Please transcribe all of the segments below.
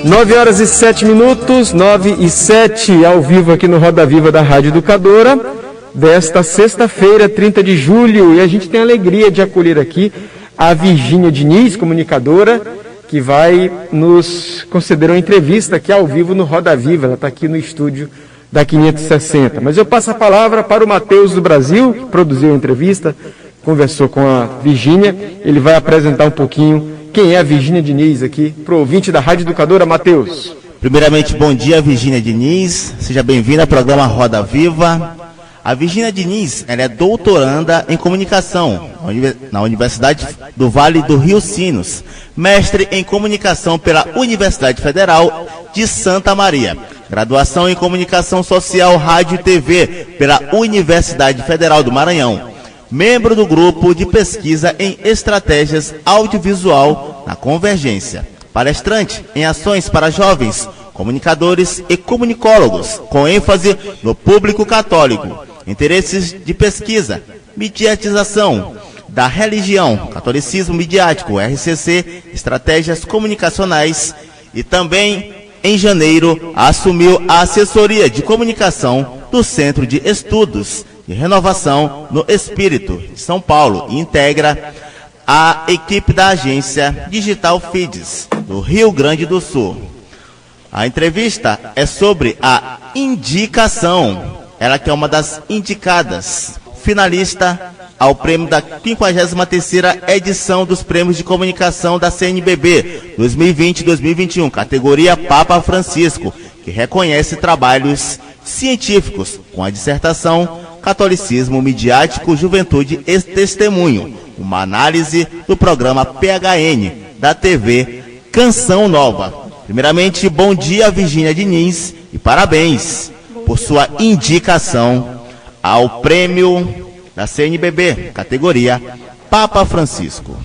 9h07, 9h07, ao vivo aqui no Roda Viva da Rádio Educadora, desta sexta-feira, 30 de julho. E a gente tem a alegria de acolher aqui a Virgínia Diniz, comunicadora, que vai nos conceder uma entrevista aqui ao vivo no Roda Viva. Ela está aqui no estúdio da 560. Mas eu passo a palavra para o Matheus do Brasil, que produziu a entrevista, conversou com a Virgínia. Ele vai apresentar um pouquinho quem é a Virgínia Diniz aqui para o ouvinte da Rádio Educadora. Matheus. Primeiramente, bom dia, Virgínia Diniz. Seja bem-vinda ao programa Roda Viva. A Virgínia Diniz, ela é doutoranda em comunicação na Universidade do Vale do Rio Sinos, mestre em comunicação pela Universidade Federal de Santa Maria, graduação em comunicação social, rádio e TV pela Universidade Federal do Maranhão, membro do grupo de pesquisa em estratégias audiovisual na Convergência, palestrante em ações para jovens, comunicadores e comunicólogos, com ênfase no público católico, interesses de pesquisa, mediatização da religião, catolicismo midiático, RCC, estratégias comunicacionais, e também, em janeiro, assumiu a assessoria de comunicação do Centro de Estudos de Renovação no Espírito de São Paulo e integra a equipe da agência Digital Feeds do Rio Grande do Sul. A entrevista é sobre a indicação. Ela que é uma das indicadas, finalista ao prêmio da 53ª edição dos Prêmios de Comunicação da CNBB 2020-2021, categoria Papa Francisco, que reconhece trabalhos científicos com a dissertação Catolicismo Midiático, Juventude e Testemunho, uma análise do programa PHN da TV Canção Nova. Primeiramente, bom dia, Virgínia Diniz, e parabéns por sua indicação ao prêmio da CNBB, categoria Papa Francisco.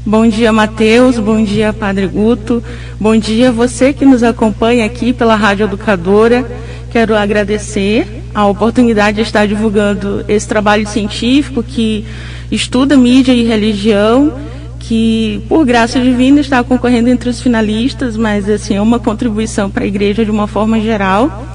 Bom dia, Matheus, bom dia, Padre Guto, bom dia você que nos acompanha aqui pela Rádio Educadora. Quero agradecer a oportunidade de estar divulgando esse trabalho científico que estuda mídia e religião, que, por graça divina, está concorrendo entre os finalistas, mas assim, é uma contribuição para a igreja de uma forma geral.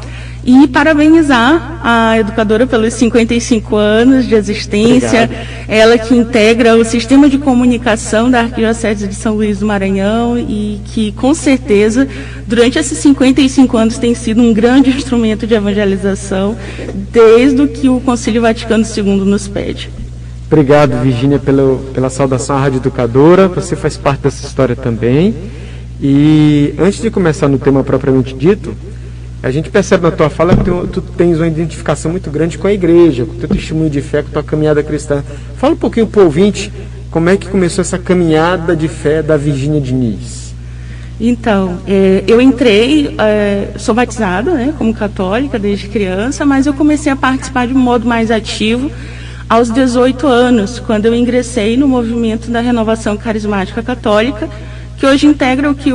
E parabenizar a educadora pelos 55 anos de existência. Obrigado. Ela que integra o sistema de comunicação da Arquidiocese de São Luís do Maranhão e que, com certeza, durante esses 55 anos tem sido um grande instrumento de evangelização, desde o que o Concílio Vaticano II nos pede. Obrigado, Virgínia, pela saudação à Rádio Educadora. Você faz parte dessa história também. E antes de começar no tema propriamente dito, a gente percebe na tua fala que tu tens uma identificação muito grande com a igreja, com o teu testemunho de fé, com a tua caminhada cristã. Fala um pouquinho para o ouvinte como é que começou essa caminhada de fé da Virgínia Diniz. Então, eu entrei, sou batizada, né, como católica desde criança, mas eu comecei a participar de um modo mais ativo aos 18 anos, quando eu ingressei no movimento da Renovação Carismática Católica, que hoje integra o que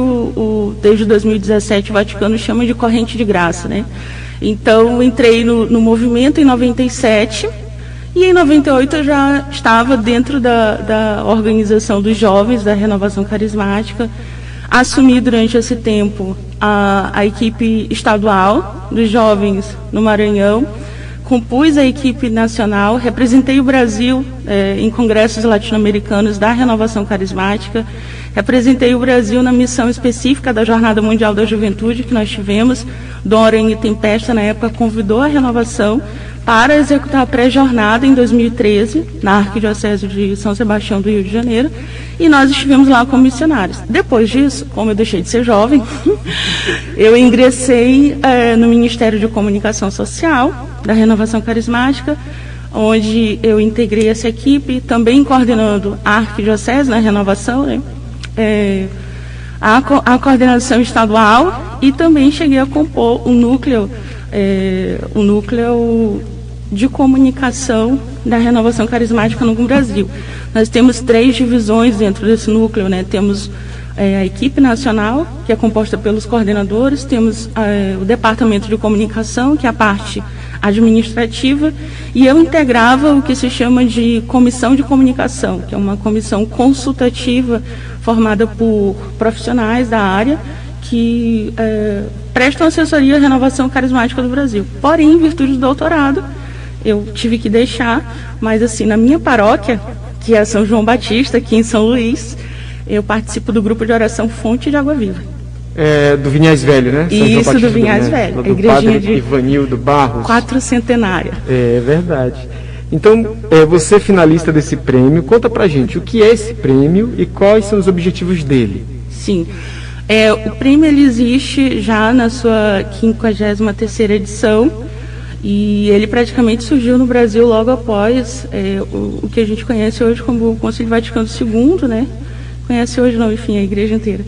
desde 2017 o Vaticano chama de corrente de graça, né? Então, entrei no movimento em 97 e em 98 eu já estava dentro da organização dos jovens da Renovação Carismática. Assumi durante esse tempo a equipe estadual dos jovens no Maranhão, compus a equipe nacional, representei o Brasil em congressos latino-americanos da Renovação Carismática, representei o Brasil na missão específica da Jornada Mundial da Juventude que nós tivemos. Dom Aranha Tempesta, na época, convidou a Renovação para executar a pré-jornada em 2013, na Arquidiocese de São Sebastião do Rio de Janeiro, e nós estivemos lá como missionários. Depois disso, como eu deixei de ser jovem, eu ingressei no Ministério de Comunicação Social da Renovação Carismática, onde eu integrei essa equipe, também coordenando a Arquidiocese na Renovação, né? A coordenação estadual, e também cheguei a compor o núcleo de comunicação da Renovação Carismática no Brasil. Nós temos 3 divisões dentro desse núcleo, né? Temos a equipe nacional, que é composta pelos coordenadores, temos o departamento de comunicação, que é a parte administrativa, e eu integrava o que se chama de comissão de comunicação, que é uma comissão consultativa formada por profissionais da área, que prestam assessoria à renovação carismática do Brasil. Porém, em virtude do doutorado, eu tive que deixar, mas assim, na minha paróquia, que é São João Batista, aqui em São Luís, eu participo do grupo de oração Fonte de Água Viva. Do Vinhais Velho, né? São Isso, João do Vinhais Velho. Do Padre Ivanildo Barros. 400º. É verdade. Então, você é finalista desse prêmio. Conta pra gente o que é esse prêmio e quais são os objetivos dele. Sim. O prêmio ele existe já na sua 53ª edição e ele praticamente surgiu no Brasil logo após o que a gente conhece hoje como o Concílio Vaticano II, né? Conhece hoje não, enfim, a igreja inteira.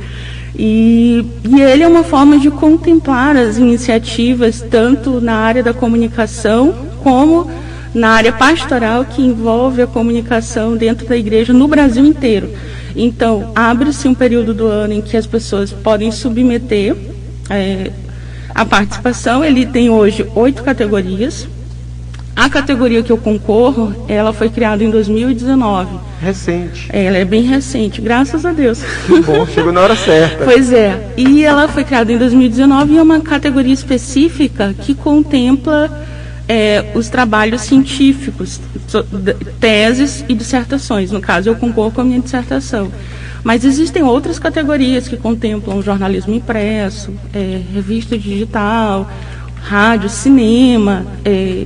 E ele é uma forma de contemplar as iniciativas tanto na área da comunicação como na área pastoral que envolve a comunicação dentro da igreja no Brasil inteiro. Então, abre-se um período do ano em que as pessoas podem submeter a participação. Ele tem hoje 8 categorias. A categoria que eu concorro, ela foi criada em 2019. Recente. Ela é bem recente, graças a Deus. Que bom, chegou na hora certa. Pois é. E ela foi criada em 2019 e é uma categoria específica que contempla os trabalhos científicos, teses e dissertações. No caso, eu concorro com a minha dissertação. Mas existem outras categorias que contemplam jornalismo impresso, revista digital, rádio, cinema,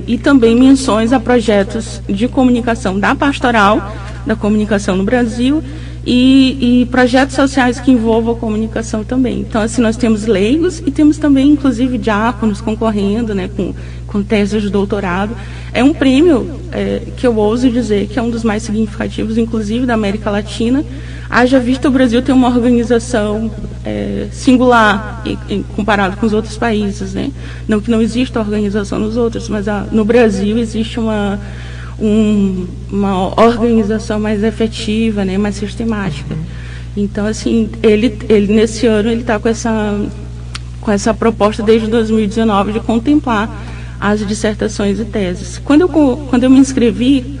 e também menções a projetos de comunicação da pastoral, da comunicação no Brasil, e projetos sociais que envolvam a comunicação também. Então, assim, nós temos leigos e temos também, inclusive, diáconos concorrendo, né, com teses de doutorado. É um prêmio que eu ouso dizer que é um dos mais significativos, inclusive, da América Latina. Haja visto o Brasil tem uma organização singular comparado com os outros países, né? Não que não exista organização nos outros, mas no Brasil existe uma organização mais efetiva, né, mais sistemática. Então, assim, ele nesse ano ele está com essa proposta desde 2019 de contemplar as dissertações e teses. Quando eu me inscrevi,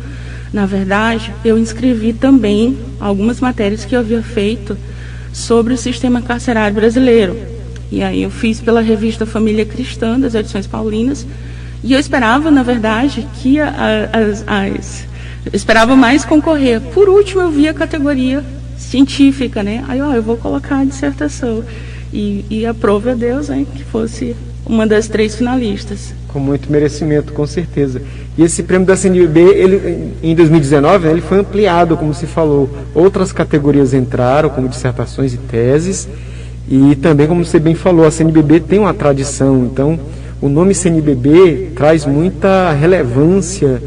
na verdade, eu inscrevi também algumas matérias que eu havia feito sobre o sistema carcerário brasileiro. E aí eu fiz pela revista Família Cristã, das edições paulinas, e eu esperava, na verdade, que eu esperava mais concorrer. Por último, eu vi a categoria científica, né? Aí, eu vou colocar a dissertação. E aprove a Deus, né, que fosse uma das 3 finalistas. Com muito merecimento, com certeza. E esse prêmio da CNBB, ele, em 2019, né, ele foi ampliado, como se falou. Outras categorias entraram, como dissertações e teses. E também, como você bem falou, a CNBB tem uma tradição. Então, o nome CNBB traz muita relevância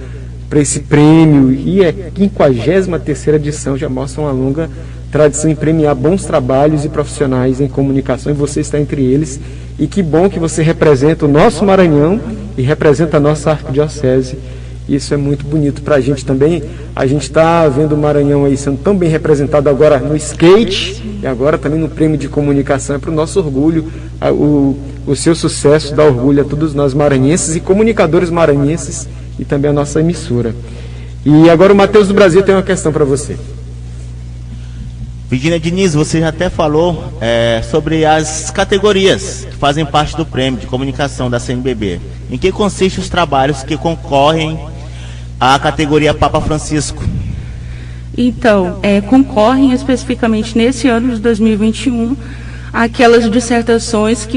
para esse prêmio. E a 53ª edição já mostra uma longa tradição em premiar bons trabalhos e profissionais em comunicação. E você está entre eles. E que bom que você representa o nosso Maranhão e representa a nossa arquidiocese. Isso é muito bonito para a gente também. A gente está vendo o Maranhão aí sendo tão bem representado agora no skate e agora também no prêmio de comunicação. É para o nosso orgulho, o seu sucesso dá orgulho a todos nós maranhenses e comunicadores maranhenses e também a nossa emissora. E agora o Matheus do Brasil tem uma questão para você. Virgínia Diniz, você já até falou sobre as categorias que fazem parte do prêmio de comunicação da CNBB. Em que consistem os trabalhos que concorrem à categoria Papa Francisco? Então, concorrem especificamente nesse ano de 2021 aquelas dissertações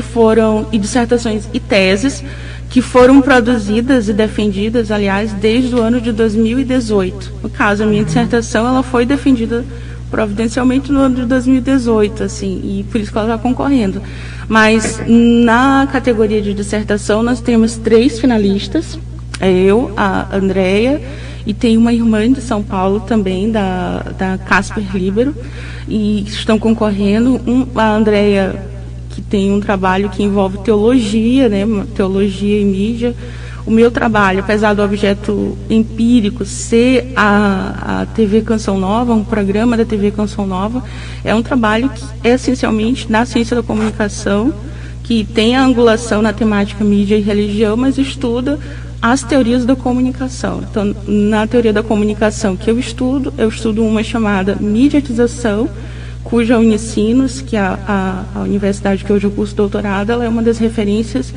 dissertações e teses que foram produzidas e defendidas, aliás, desde o ano de 2018. No caso, a minha dissertação ela foi defendida providencialmente no ano de 2018, assim, e por isso que ela está concorrendo. Mas na categoria de dissertação nós temos 3 finalistas, eu, a Andréia, e tem uma irmã de São Paulo também, da Casper Libero, e estão concorrendo. A Andréia, que tem um trabalho que envolve teologia, né, teologia e mídia. O meu trabalho, apesar do objeto empírico ser a TV Canção Nova, um programa da TV Canção Nova, é um trabalho que é essencialmente na ciência da comunicação, que tem a angulação na temática mídia e religião, mas estuda as teorias da comunicação. Então, na teoria da comunicação que eu estudo uma chamada mediatização, cuja Unicinos, que é a universidade que hoje eu curso doutorado, ela é uma das referências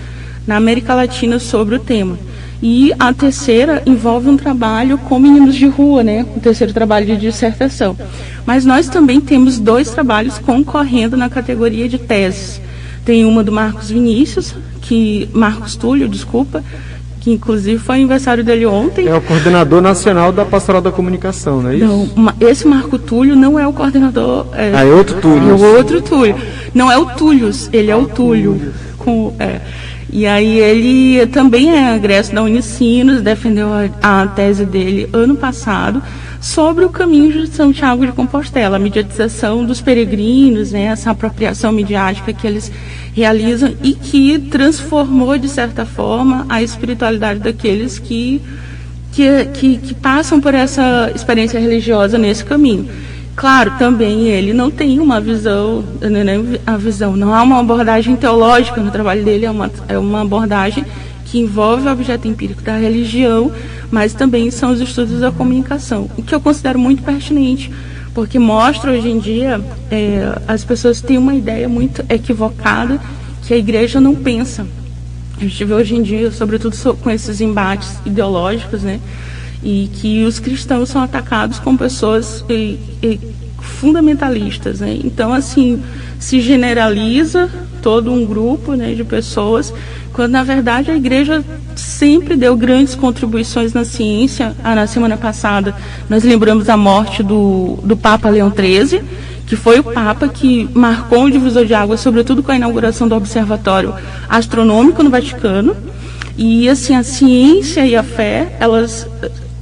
na América Latina sobre o tema. E a terceira envolve um trabalho com meninos de rua, né? O terceiro trabalho de dissertação. Mas nós também temos 2 trabalhos concorrendo na categoria de teses. Tem uma do Marcos Túlio, que inclusive foi aniversário dele ontem. É o coordenador nacional da Pastoral da Comunicação, não é isso? Não, esse Marco Túlio não é o coordenador. É outro Túlio. É o outro Túlio. Não é o Túlios, ele é o Túlio. E aí ele também é egresso da Unicinos, defendeu a tese dele ano passado sobre o caminho de São Tiago de Compostela, a mediatização dos peregrinos, né, essa apropriação midiática que eles realizam e que transformou, de certa forma, a espiritualidade daqueles que passam por essa experiência religiosa nesse caminho. Claro, também ele não tem uma visão, não há uma abordagem teológica no trabalho dele, é uma abordagem que envolve o objeto empírico da religião, mas também são os estudos da comunicação, o que eu considero muito pertinente, porque mostra hoje em dia, as pessoas têm uma ideia muito equivocada que a igreja não pensa. A gente vê hoje em dia, sobretudo com esses embates ideológicos, né? E que os cristãos são atacados com pessoas fundamentalistas, né? Então, assim, se generaliza todo um grupo, né, de pessoas, quando na verdade a igreja sempre deu grandes contribuições na ciência. Na semana passada nós lembramos a morte do Papa Leão XIII, que foi o Papa que marcou um divisor de águas, sobretudo com a inauguração do Observatório Astronômico no Vaticano. E assim, a ciência e a fé, elas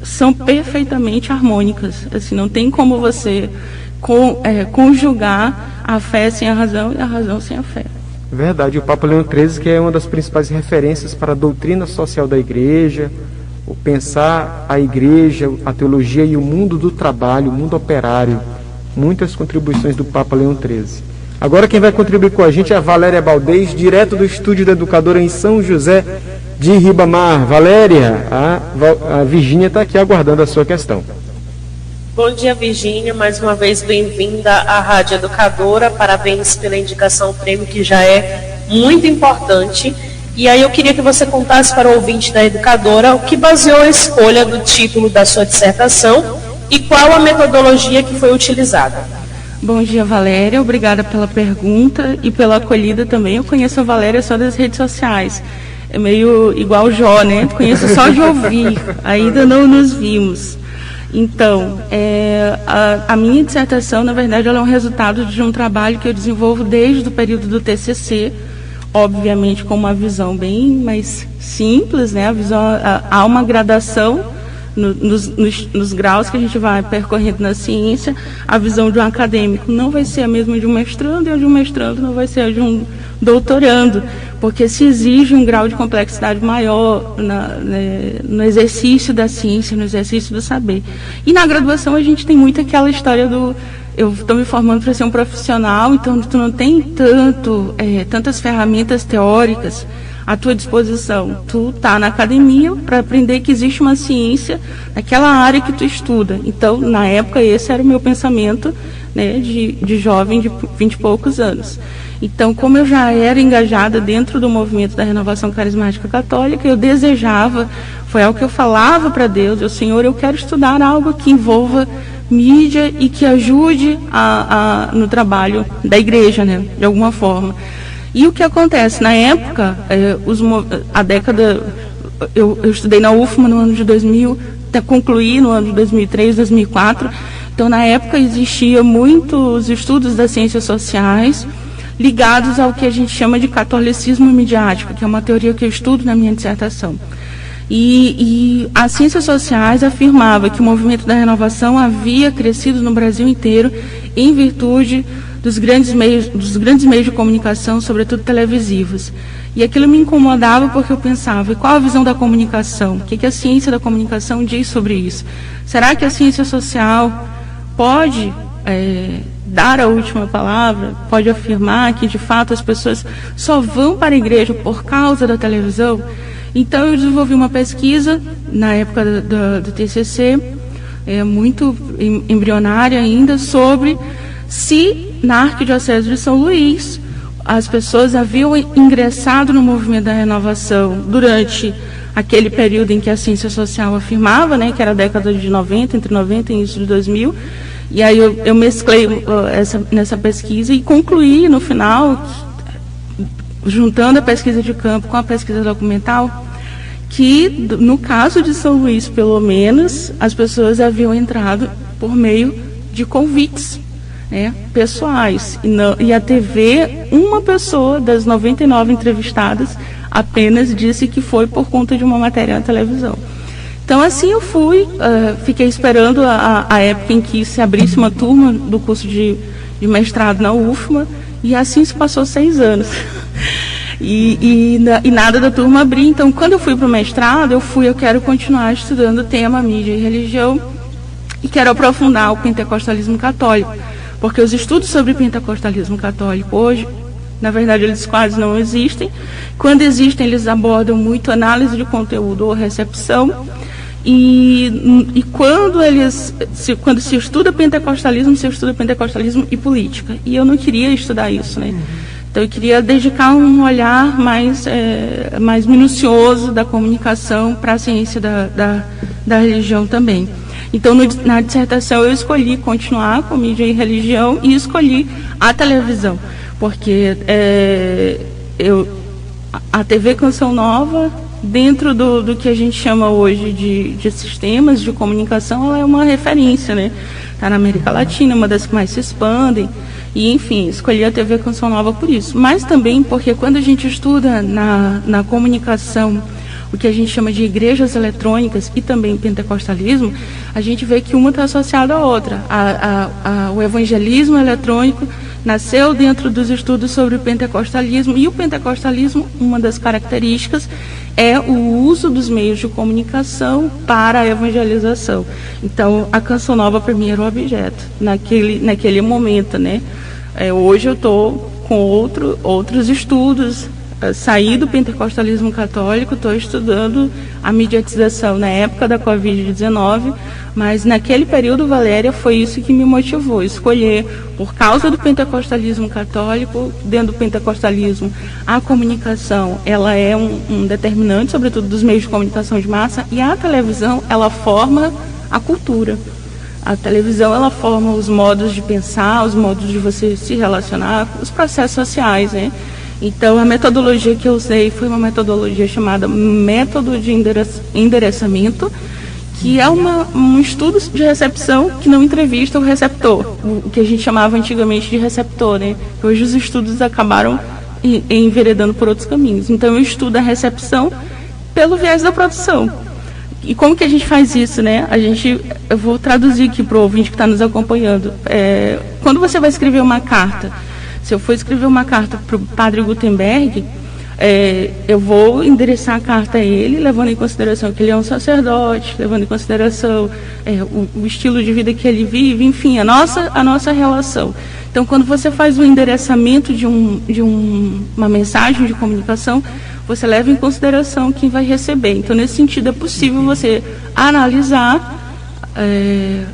são perfeitamente harmônicas. Assim, não tem como você conjugar a fé sem a razão e a razão sem a fé. Verdade, o Papa Leão XIII, que é uma das principais referências para a doutrina social da igreja, o pensar a igreja, a teologia e o mundo do trabalho, o mundo operário, muitas contribuições do Papa Leão XIII. Agora quem vai contribuir com a gente é a Valéria Baldez, direto do Estúdio da Educadora em São José de Ribamar. Valéria, a Virgínia está aqui aguardando a sua questão. Bom dia, Virgínia, mais uma vez bem-vinda à Rádio Educadora, parabéns pela indicação ao prêmio, que já é muito importante. E aí eu queria que você contasse para o ouvinte da Educadora o que baseou a escolha do título da sua dissertação e qual a metodologia que foi utilizada. Bom dia, Valéria, obrigada pela pergunta e pela acolhida também. Eu conheço a Valéria só das redes sociais, é meio igual o Jó, né? Conheço só de ouvir, ainda não nos vimos. Então, a minha dissertação, na verdade, ela é um resultado de um trabalho que eu desenvolvo desde o período do TCC, obviamente com uma visão bem mais simples, né? Há uma gradação nos graus que a gente vai percorrendo na ciência. A visão de um acadêmico não vai ser a mesma de um mestrando, e a de um mestrando não vai ser a de um doutorando, porque se exige um grau de complexidade maior no exercício da ciência, no exercício do saber. E na graduação a gente tem muito aquela história do eu estou me formando para ser um profissional, então tu não tem tantas ferramentas teóricas à tua disposição. Tu está na academia para aprender que existe uma ciência naquela área que tu estuda. Então, na época, esse era o meu pensamento, né, de jovem de 20 e poucos anos. Então, como eu já era engajada dentro do movimento da Renovação Carismática Católica, eu desejava, foi algo que eu falava para Deus, Senhor, eu quero estudar algo que envolva mídia e que ajude no trabalho da igreja, né, de alguma forma. E o que acontece? Na época, eu estudei na UFMA no ano de 2000, concluí no ano de 2003, 2004. Então, na época, existia muitos estudos das ciências sociais ligados ao que a gente chama de catolicismo midiático, que é uma teoria que eu estudo na minha dissertação. E as ciências sociais afirmavam que o movimento da renovação havia crescido no Brasil inteiro em virtude dos grandes meios de comunicação, sobretudo televisivos. E aquilo me incomodava porque eu pensava, e qual a visão da comunicação? O que a ciência da comunicação diz sobre isso? Será que a ciência social pode dar a última palavra? Pode afirmar que, de fato, as pessoas só vão para a igreja por causa da televisão? Então, eu desenvolvi uma pesquisa, na época do TCC, muito embrionária ainda, sobre se na Arquidiocese de São Luís, as pessoas haviam ingressado no movimento da renovação durante aquele período em que a ciência social afirmava, né, que era a década de 90, entre 90 e início de 2000, e aí eu mesclei nessa pesquisa e concluí no final, juntando a pesquisa de campo com a pesquisa documental, que no caso de São Luís, pelo menos, as pessoas haviam entrado por meio de convites, né, pessoais, e a TV, uma pessoa das 99 entrevistadas apenas disse que foi por conta de uma matéria na televisão. Então assim eu fui, fiquei esperando a época em que se abrisse uma turma do curso de mestrado na UFMA, e assim se passou 6 anos. E nada da turma abrir. Então quando eu fui para o mestrado, eu quero continuar estudando o tema mídia e religião, e quero aprofundar o pentecostalismo católico, porque os estudos sobre pentecostalismo católico hoje, na verdade, eles quase não existem. Quando existem, eles abordam muito análise de conteúdo ou recepção. E quando se estuda pentecostalismo, se estuda pentecostalismo e política. E eu não queria estudar isso, né? Então eu queria dedicar um olhar mais minucioso da comunicação para a ciência da religião também. Então, na dissertação, eu escolhi continuar com mídia e religião e escolhi a televisão, porque a TV Canção Nova, dentro do que a gente chama hoje de sistemas de comunicação, ela é uma referência, né? Está na América Latina, uma das que mais se expandem, e, enfim, escolhi a TV Canção Nova por isso. Mas também porque quando a gente estuda na comunicação o que a gente chama de igrejas eletrônicas e também pentecostalismo, a gente vê que uma está associada à outra. O evangelismo eletrônico nasceu dentro dos estudos sobre o pentecostalismo, e o pentecostalismo, uma das características é o uso dos meios de comunicação para a evangelização. Então, a Canção Nova para mim era o objeto, naquele momento, né? Hoje eu estou com outros estudos, saí do pentecostalismo católico, estou estudando a mediatização na época da Covid-19, mas naquele período, Valéria, foi isso que me motivou, escolher, por causa do pentecostalismo católico, dentro do pentecostalismo, a comunicação, ela é um determinante, sobretudo dos meios de comunicação de massa, e a televisão, ela forma a cultura. A televisão, ela forma os modos de pensar, os modos de você se relacionar, os processos sociais, né? Então, a metodologia que eu usei foi uma metodologia chamada método de endereçamento, que é um estudo de recepção que não entrevista o receptor, o que a gente chamava antigamente de receptor, né? Hoje os estudos acabaram enveredando por outros caminhos. Então, eu estudo a recepção pelo viés da produção. E como que a gente faz isso, né? Eu vou traduzir aqui para o ouvinte que está nos acompanhando. Quando você vai escrever uma carta, se eu for escrever uma carta para o padre Gutenberg, eu vou endereçar a carta a ele, levando em consideração que ele é um sacerdote, levando em consideração o estilo de vida que ele vive, enfim, a nossa relação. Então, quando você faz o endereçamento de uma mensagem de comunicação, você leva em consideração quem vai receber. Então, nesse sentido, é possível você analisar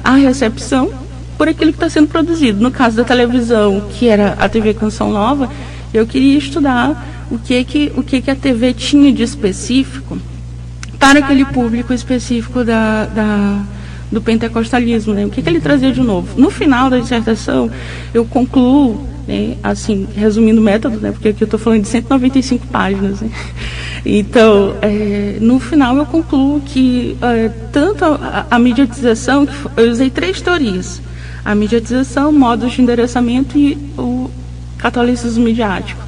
a recepção por aquilo que está sendo produzido. No caso da televisão, que era a TV Canção Nova, eu queria estudar o que a TV tinha de específico para aquele público específico do pentecostalismo, né? O que ele trazia de novo. No final da dissertação, eu concluo, né, assim, resumindo o método, né, porque aqui eu estou falando de 195 páginas, né? Então, no final eu concluo que tanto a mediatização, eu usei 3 teorias: a mediatização, modos de endereçamento e o catolicismo midiático.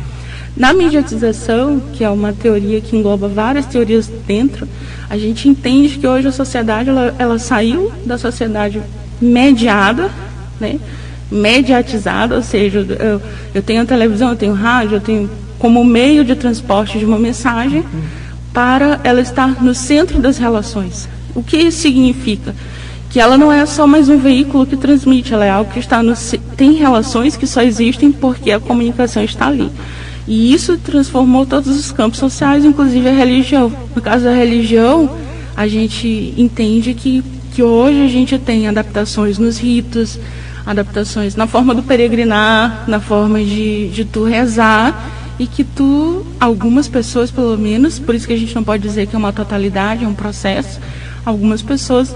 Na mediatização, que é uma teoria que engloba várias teorias dentro, a gente entende que hoje a sociedade ela saiu da sociedade mediada, né, mediatizada, ou seja, eu tenho a televisão, eu tenho rádio, eu tenho como meio de transporte de uma mensagem para ela estar no centro das relações. O que isso significa? Que ela não é só mais um veículo que transmite, ela é algo que tem relações que só existem porque a comunicação está ali. E isso transformou todos os campos sociais, inclusive a religião. No caso da religião, a gente entende que hoje a gente tem adaptações nos ritos, adaptações na forma do peregrinar, na forma de tu rezar, e que algumas pessoas pelo menos, por isso que a gente não pode dizer que é uma totalidade, é um processo, algumas pessoas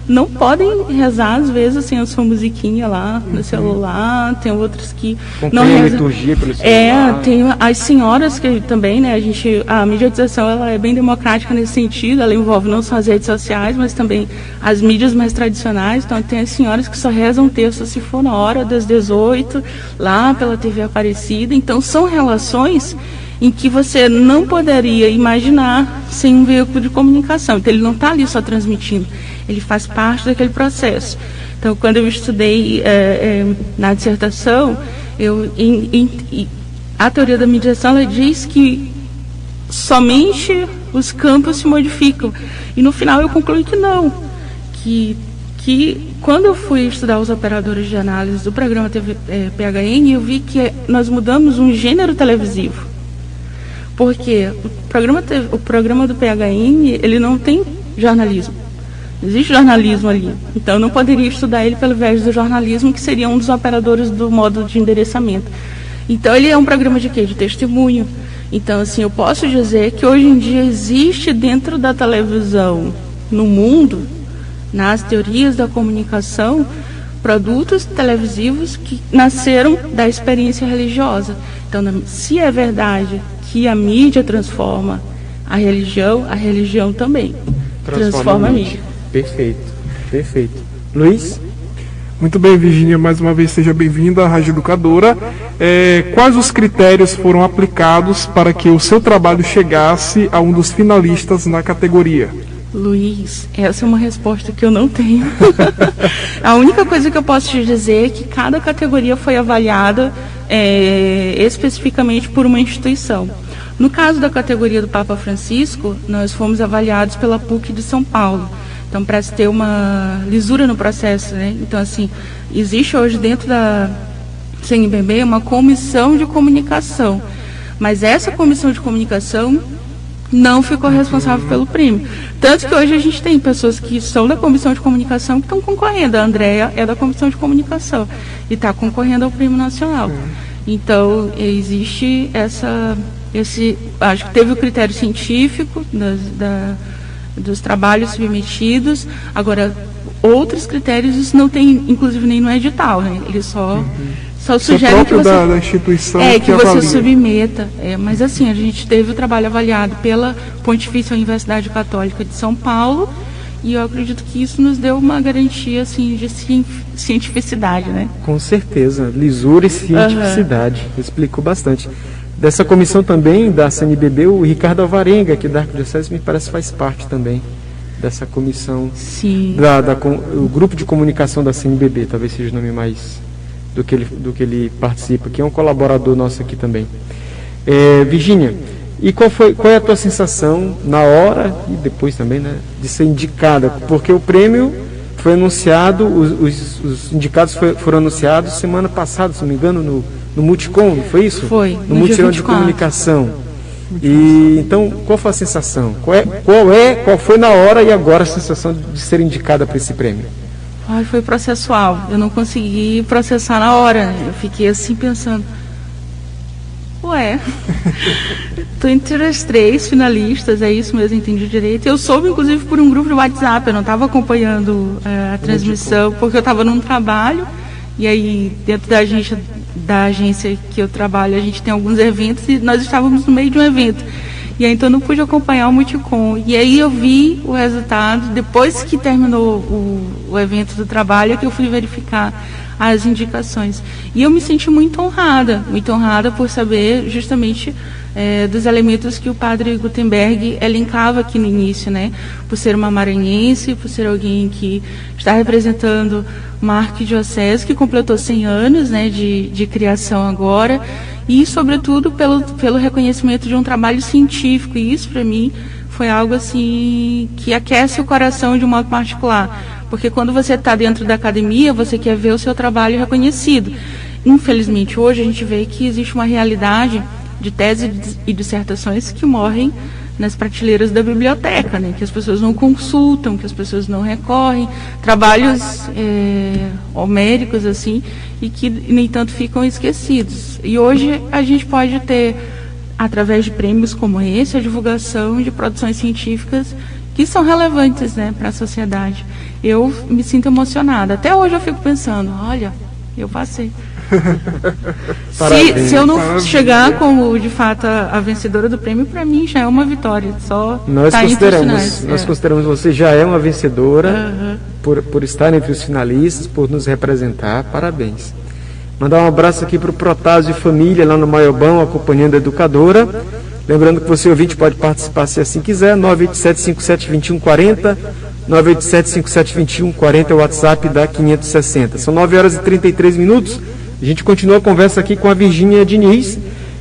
não podem rezar, às vezes, sem a sua musiquinha lá no celular, tem outras que não rezam. Liturgia pelo celular. Tem as senhoras que também, né, a mediatização ela é bem democrática nesse sentido, ela envolve não só as redes sociais, mas também as mídias mais tradicionais, então tem as senhoras que só rezam o terço se for na hora das 18, lá pela TV Aparecida, então são relações em que você não poderia imaginar sem um veículo de comunicação. Então, ele não está ali só transmitindo, ele faz parte daquele processo. Então, quando eu estudei na dissertação, a teoria da mediação ela diz que somente os campos se modificam. E, no final, eu concluí que não, que quando eu fui estudar os operadores de análise do programa PHN, eu vi que nós mudamos um gênero televisivo. Porque o programa do PHN, ele não tem jornalismo. Não existe jornalismo ali. Então, eu não poderia estudar ele pelo viés do jornalismo, que seria um dos operadores do modo de endereçamento. Então, ele é um programa de quê? De testemunho. Então, assim, eu posso dizer que hoje em dia existe dentro da televisão, no mundo, nas teorias da comunicação, produtos televisivos que nasceram da experiência religiosa. Então, se é verdade que a mídia transforma a religião também transforma a mídia. Perfeito. Luiz? Muito bem, Virgínia, mais uma vez seja bem-vinda à Rádio Educadora. Quais os critérios foram aplicados para que o seu trabalho chegasse a um dos finalistas na categoria? Luiz, essa é uma resposta que eu não tenho. A única coisa que eu posso te dizer é que cada categoria foi avaliada especificamente por uma instituição. No caso da categoria do Papa Francisco, nós fomos avaliados pela PUC de São Paulo. Então, para se ter uma lisura no processo, né? Então, assim, existe hoje dentro da CNBB uma comissão de comunicação, mas essa comissão de comunicação não ficou responsável pelo prêmio. Tanto que hoje a gente tem pessoas que são da comissão de comunicação que estão concorrendo. A Andréa é da comissão de comunicação e está concorrendo ao prêmio nacional. Então, existe acho que teve o critério científico dos trabalhos submetidos. Agora, outros critérios, isso não tem, inclusive, nem no edital, né? Ele só sugere que você, da instituição que você submeta. Mas assim, a gente teve o trabalho avaliado pela Pontifícia Universidade Católica de São Paulo, e eu acredito que isso nos deu uma garantia assim, de cientificidade, né? Com certeza, lisura e cientificidade. Explicou bastante. Dessa comissão também, da CNBB, o Ricardo Alvarenga, aqui da Arquidiocese, me parece faz parte também dessa comissão. Sim. O grupo de comunicação da CNBB, talvez seja o nome mais do que ele participa, que é um colaborador nosso aqui também. Virgínia, e qual é a tua sensação na hora e depois também, né, de ser indicada? Porque o prêmio foi anunciado, os indicados foram anunciados semana passada, se não me engano, no Multicom, não foi isso? Foi, no Mutirão de Comunicação. E então, qual foi a sensação? Qual foi na hora e agora a sensação de ser indicada para esse prêmio? Foi processual. Eu não consegui processar na hora. Eu fiquei assim pensando, tô entre as 3 finalistas, é isso mesmo, entendi direito. Eu soube, inclusive, por um grupo de WhatsApp, eu não estava acompanhando a transmissão, porque eu estava num trabalho, e aí, dentro da agência que eu trabalho, a gente tem alguns eventos, e nós estávamos no meio de um evento. E aí, então, eu não pude acompanhar o Multicom. E aí, eu vi o resultado, depois que terminou o evento do trabalho, que eu fui verificar as indicações. E eu me senti muito honrada por saber justamente dos elementos que o padre Gutenberg elencava aqui no início, né? Por ser uma maranhense, por ser alguém que está representando uma arquidiocese que completou 100 anos, né, de criação agora, e sobretudo pelo reconhecimento de um trabalho científico. E isso, para mim, foi algo assim que aquece o coração de um modo particular, porque quando você está dentro da academia, você quer ver o seu trabalho reconhecido. Infelizmente, hoje a gente vê que existe uma realidade de teses e dissertações que morrem nas prateleiras da biblioteca, né? Que as pessoas não consultam, que as pessoas não recorrem, trabalhos homéricos assim, e que nem tanto ficam esquecidos. E hoje a gente pode ter, através de prêmios como esse, a divulgação de produções científicas que são relevantes, né, para a sociedade. Eu me sinto emocionada. Até hoje eu fico pensando, olha, eu passei. Se eu não chegar como, de fato, a vencedora do prêmio, para mim já é uma vitória. Só nós tá consideramos você já é uma vencedora por estar entre os finalistas, por nos representar. Parabéns. Mandar um abraço aqui para o Protásio e família lá no Maiobão, acompanhando a educadora. Lembrando que você, ouvinte, pode participar se assim quiser. 987-57-2140. 987-57-2140 é o WhatsApp da 560. São 9h33. A gente continua a conversa aqui com a Virgínia Diniz,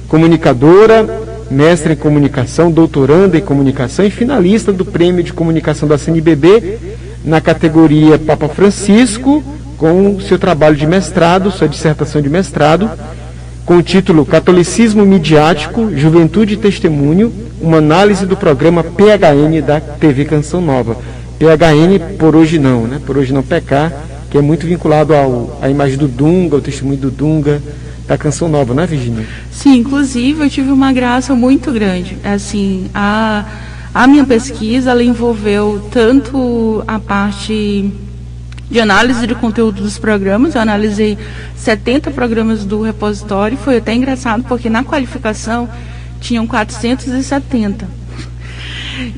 comunicadora, mestre em comunicação, doutoranda em comunicação e finalista do Prêmio de Comunicação da CNBB na categoria Papa Francisco, com o seu trabalho de mestrado, sua dissertação de mestrado, com o título Catolicismo Midiático, Juventude e Testemunho, uma análise do programa PHN da TV Canção Nova. PHN por hoje não, né? Por hoje não pecar, que é muito vinculado à imagem do Dunga, ao testemunho do Dunga, da Canção Nova, não é, Virgínia? Sim, inclusive eu tive uma graça muito grande. Assim, a minha pesquisa, ela envolveu tanto a parte de análise de conteúdo dos programas. Eu analisei 70 programas do repositório. Foi até engraçado, porque na qualificação tinham 470.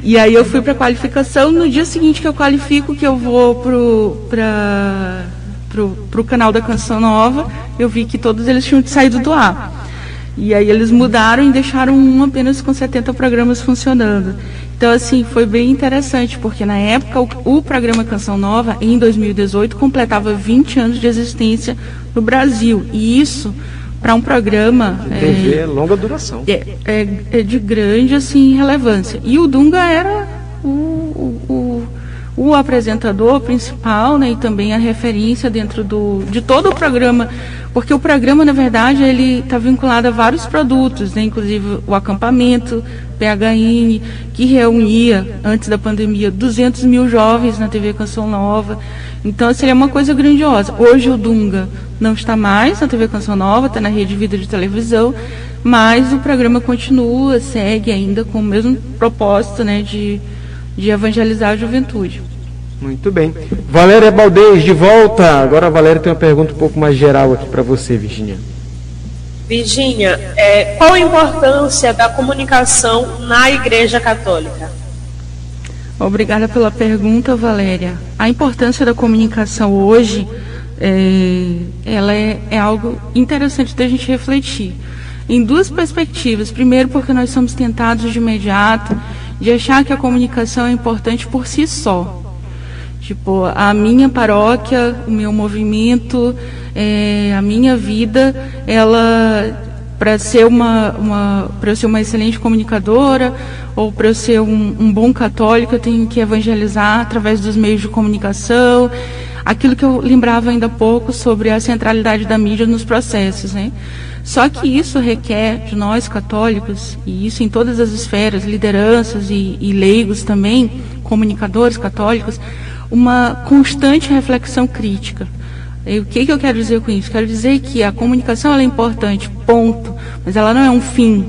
E aí eu fui para a qualificação. No dia seguinte que eu qualifico, que eu vou pro canal da Canção Nova, eu vi que todos eles tinham saído do ar. E aí eles mudaram e deixaram um apenas com 70 programas funcionando. Então, assim, foi bem interessante, porque na época o programa Canção Nova, em 2018, completava 20 anos de existência no Brasil. E isso, para um programa... TV é longa duração. É de grande, assim, relevância. E o Dunga era o apresentador principal, né, e também a referência dentro de todo o programa, porque o programa, na verdade, ele está vinculado a vários produtos, né, inclusive o acampamento, PHN, que reunia, antes da pandemia, 200 mil jovens na TV Canção Nova. Então, seria uma coisa grandiosa. Hoje o Dunga não está mais na TV Canção Nova, está na Rede Vida de televisão, mas o programa continua, segue ainda com o mesmo propósito, né, de evangelizar a juventude. Muito bem. Valéria Baldez, de volta. Agora a Valéria tem uma pergunta um pouco mais geral aqui para você, Virgínia. Virgínia, qual a importância da comunicação na Igreja Católica? Obrigada pela pergunta, Valéria. A importância da comunicação hoje, ela é algo interessante da gente refletir. Em duas perspectivas. Primeiro, porque nós somos tentados de imediato de achar que a comunicação é importante por si só. Tipo, a minha paróquia, o meu movimento, a minha vida, ela, para ser para eu ser uma excelente comunicadora, ou para eu ser um bom católico, eu tenho que evangelizar através dos meios de comunicação. Aquilo que eu lembrava ainda há pouco sobre a centralidade da mídia nos processos, né? Só que isso requer de nós católicos, e isso em todas as esferas, lideranças e leigos também, comunicadores católicos, uma constante reflexão crítica. E o que eu quero dizer com isso? Quero dizer que a comunicação ela é importante, ponto, mas ela não é um fim.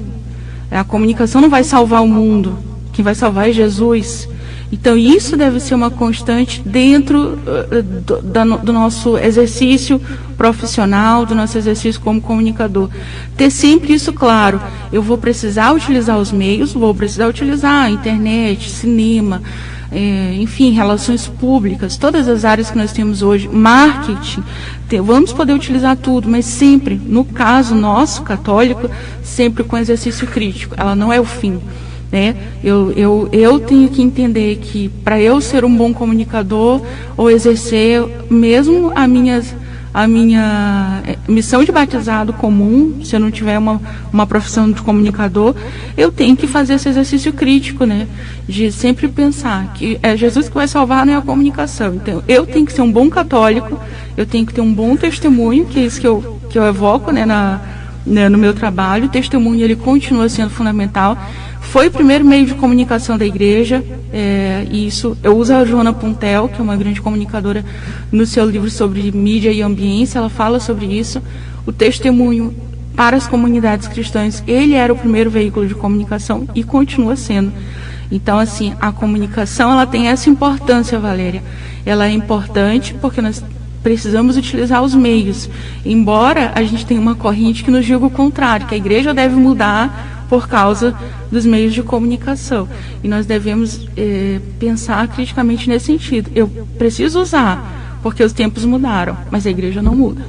A comunicação não vai salvar o mundo, quem vai salvar é Jesus. Então isso deve ser uma constante dentro do nosso exercício profissional, do nosso exercício como comunicador. Ter sempre isso claro. Eu vou precisar utilizar os meios, vou precisar utilizar a internet, cinema, enfim, relações públicas, todas as áreas que nós temos hoje, marketing, vamos poder utilizar tudo, mas sempre, no caso nosso, católico, sempre com exercício crítico. Ela não é o fim. Né? Eu tenho que entender que para eu ser um bom comunicador ou exercer mesmo a minha missão de batizado comum, se eu não tiver uma profissão de comunicador, eu tenho que fazer esse exercício crítico, né? De sempre pensar que é Jesus que vai salvar, não é a comunicação. Então, eu tenho que ser um bom católico, eu tenho que ter um bom testemunho, que é isso que eu evoco, né, né, no meu trabalho. O testemunho ele continua sendo fundamental. Foi o primeiro meio de comunicação da igreja, e isso eu uso a Joana Puntel, que é uma grande comunicadora, no seu livro sobre mídia e ambiência, ela fala sobre isso. O testemunho para as comunidades cristãs, ele era o primeiro veículo de comunicação e continua sendo. Então, assim, a comunicação, ela tem essa importância, Valéria. Ela é importante porque nós precisamos utilizar os meios, embora a gente tenha uma corrente que nos diga o contrário, que a igreja deve mudar por causa dos meios de comunicação. E nós devemos pensar criticamente nesse sentido. Eu preciso usar, porque os tempos mudaram, mas a igreja não muda.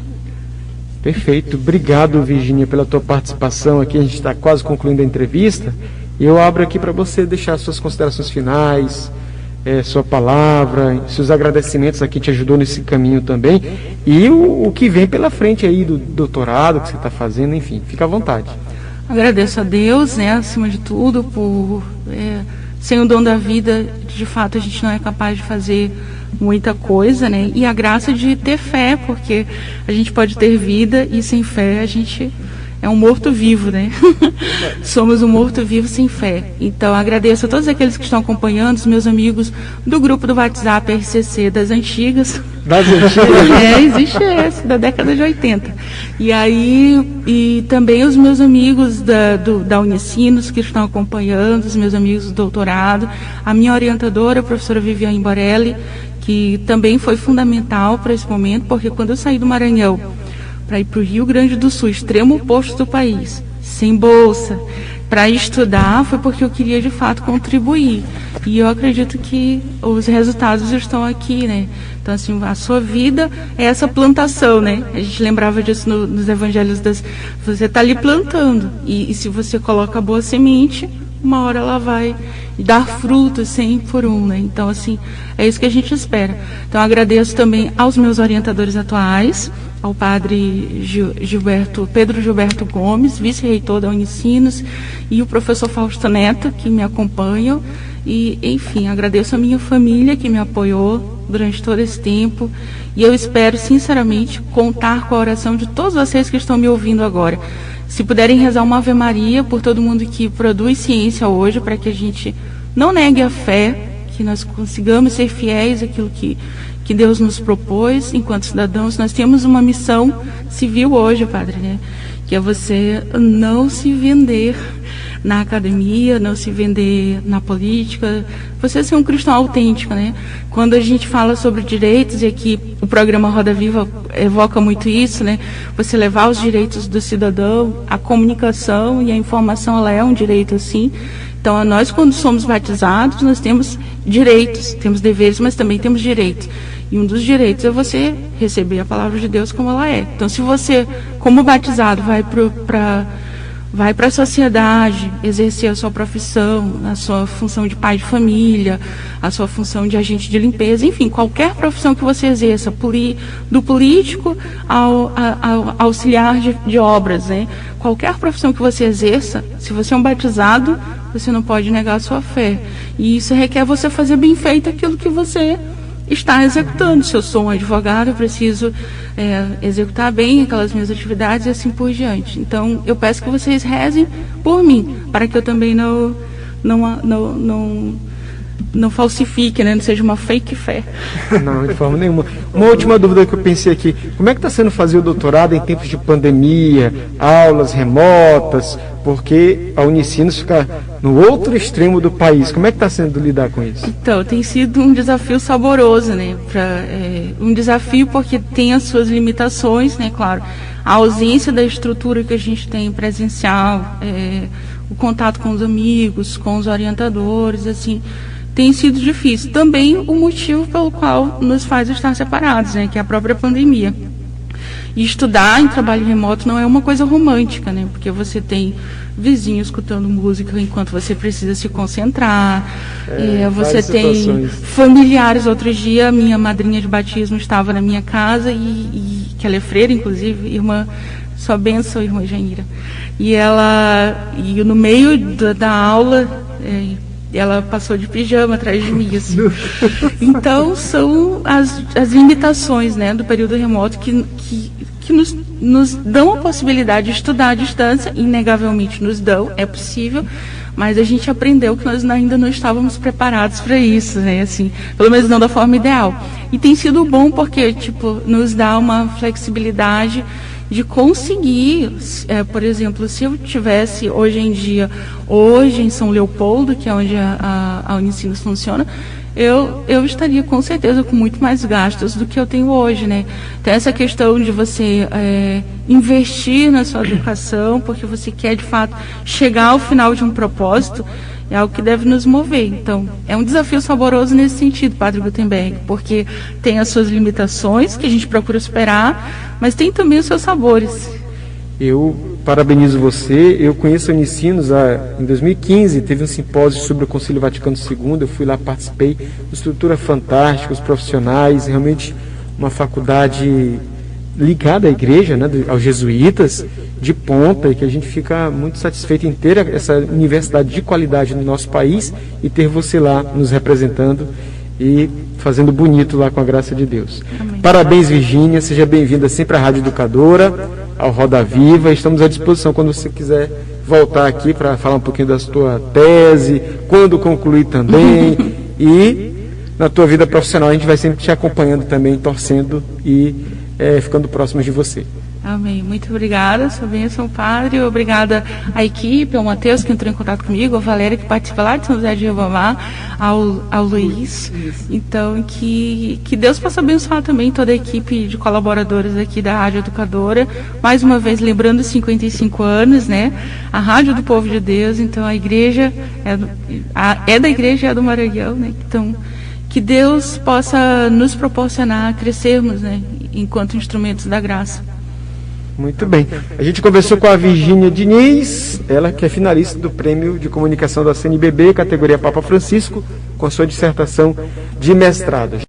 Perfeito. Obrigado, Virgínia, pela tua participação aqui. A gente está quase concluindo a entrevista. E eu abro aqui para você deixar suas considerações finais, sua palavra, seus agradecimentos a quem te ajudou nesse caminho também, e o que vem pela frente aí do doutorado que você está fazendo, enfim, fica à vontade. Agradeço a Deus, né, acima de tudo, por sem o dom da vida, de fato a gente não é capaz de fazer muita coisa, né, e a graça de ter fé, porque a gente pode ter vida e sem fé a gente é um morto-vivo, né? Somos um morto-vivo sem fé. Então, agradeço a todos aqueles que estão acompanhando, os meus amigos do grupo do WhatsApp RCC das antigas. Das antigas? Existe esse, da década de 80. E também os meus amigos da Unicinos que estão acompanhando, os meus amigos do doutorado, a minha orientadora, a professora Viviane Borelli, que também foi fundamental para esse momento, porque quando eu saí do Maranhão para ir para o Rio Grande do Sul, extremo oposto do país, sem bolsa, para estudar, foi porque eu queria de fato contribuir. E eu acredito que os resultados estão aqui, né? Então, assim, a sua vida é essa plantação, né? A gente lembrava disso nos evangelhos você está ali plantando. E se você coloca a boa semente, uma hora ela vai dar frutos 100 por 1, né? Então, assim, é isso que a gente espera. Então, agradeço também aos meus orientadores atuais, ao padre Pedro Gilberto Gomes, vice-reitor da Unicinos, e o professor Fausto Neto, que me acompanham. E, enfim, agradeço a minha família que me apoiou durante todo esse tempo. E eu espero, sinceramente, contar com a oração de todos vocês que estão me ouvindo agora. Se puderem rezar uma Ave Maria por todo mundo que produz ciência hoje, para que a gente não negue a fé, que nós consigamos ser fiéis àquilo que Deus nos propôs enquanto cidadãos. Nós temos uma missão civil hoje, padre, né? Que é você não se vender na academia, não se vender na política, você ser um cristão autêntico, né? Quando a gente fala sobre direitos, e aqui o programa Roda Viva evoca muito isso, né? Você levar os direitos do cidadão, a comunicação e a informação, ela é um direito, assim. Então, nós, quando somos batizados, nós temos direitos, temos deveres, mas também temos direitos. E um dos direitos é você receber a palavra de Deus como ela é. Então, se você, como batizado, vai para a sociedade, exercer a sua profissão, a sua função de pai de família, a sua função de agente de limpeza, enfim, qualquer profissão que você exerça, do político ao auxiliar de obras, né? Qualquer profissão que você exerça, se você é um batizado, você não pode negar a sua fé. E isso requer você fazer bem feito aquilo que você está executando. Se eu sou um advogado, eu preciso executar bem aquelas minhas atividades e assim por diante. Então, eu peço que vocês rezem por mim, para que eu também não falsifique, né? Não seja uma fake fé. Não, de forma nenhuma. Uma última dúvida que eu pensei aqui: como é que está sendo fazer o doutorado em tempos de pandemia, aulas remotas, porque a Unicinos fica no outro extremo do país? Como é que está sendo lidar com isso? Então, tem sido um desafio saboroso, né? Um desafio porque tem as suas limitações, né? Claro, a ausência da estrutura que a gente tem presencial, o contato com os amigos, com os orientadores, assim, tem sido difícil. Também o motivo pelo qual nos faz estar separados, né? Que é a própria pandemia. E estudar em trabalho remoto não é uma coisa romântica, né? Porque você tem vizinhos escutando música enquanto você precisa se concentrar. Você tem familiares. Outro dia, minha madrinha de batismo estava na minha casa, que ela é freira, inclusive, irmã, sua bênção, irmã Jaira. E no meio da aula, ela passou de pijama atrás de mim, assim. Então, são as limitações, né, do período remoto que nos dão a possibilidade de estudar à distância, inegavelmente nos dão, é possível, mas a gente aprendeu que nós ainda não estávamos preparados para isso, né, assim, pelo menos não da forma ideal. E tem sido bom porque, tipo, nos dá uma flexibilidade de conseguir, por exemplo, se eu tivesse hoje em dia, hoje em São Leopoldo, que é onde a Unicinos funciona, eu estaria com certeza com muito mais gastos do que eu tenho hoje, né? Tem essa questão de você investir na sua educação, porque você quer de fato chegar ao final de um propósito, é algo que deve nos mover. Então, é um desafio saboroso nesse sentido, Padre Gutenberg, porque tem as suas limitações, que a gente procura superar, mas tem também os seus sabores. Eu parabenizo você. Eu conheço a Unicinos em 2015, teve um simpósio sobre o Concílio Vaticano II, eu fui lá, participei, uma estrutura fantástica, os profissionais, realmente uma faculdade ligada à igreja, né, aos jesuítas, de ponta, e que a gente fica muito satisfeito em ter essa universidade de qualidade no nosso país e ter você lá nos representando e fazendo bonito lá com a graça de Deus. Amém. Parabéns, Virgínia, seja bem-vinda sempre à Rádio Educadora, ao Roda Viva. Estamos à disposição quando você quiser voltar aqui para falar um pouquinho da sua tese, quando concluir também, e na tua vida profissional a gente vai sempre te acompanhando também, torcendo e ficando próximos de você. Amém. Muito obrigada, sua bênção, Padre. Obrigada à equipe, ao Matheus, que entrou em contato comigo, a Valéria, que participa lá de São José de Ribamar, ao Luiz. Então, que Deus possa abençoar também toda a equipe de colaboradores aqui da Rádio Educadora. Mais uma vez, lembrando os 55 anos, né? A Rádio do Povo de Deus. Então, a igreja é da igreja, é do Maranhão, né? Então, que Deus possa nos proporcionar crescermos, né? Enquanto instrumentos da graça. Muito bem. A gente conversou com a Virgínia Diniz, ela que é finalista do Prêmio de Comunicação da CNBB, categoria Papa Francisco, com sua dissertação de mestrado.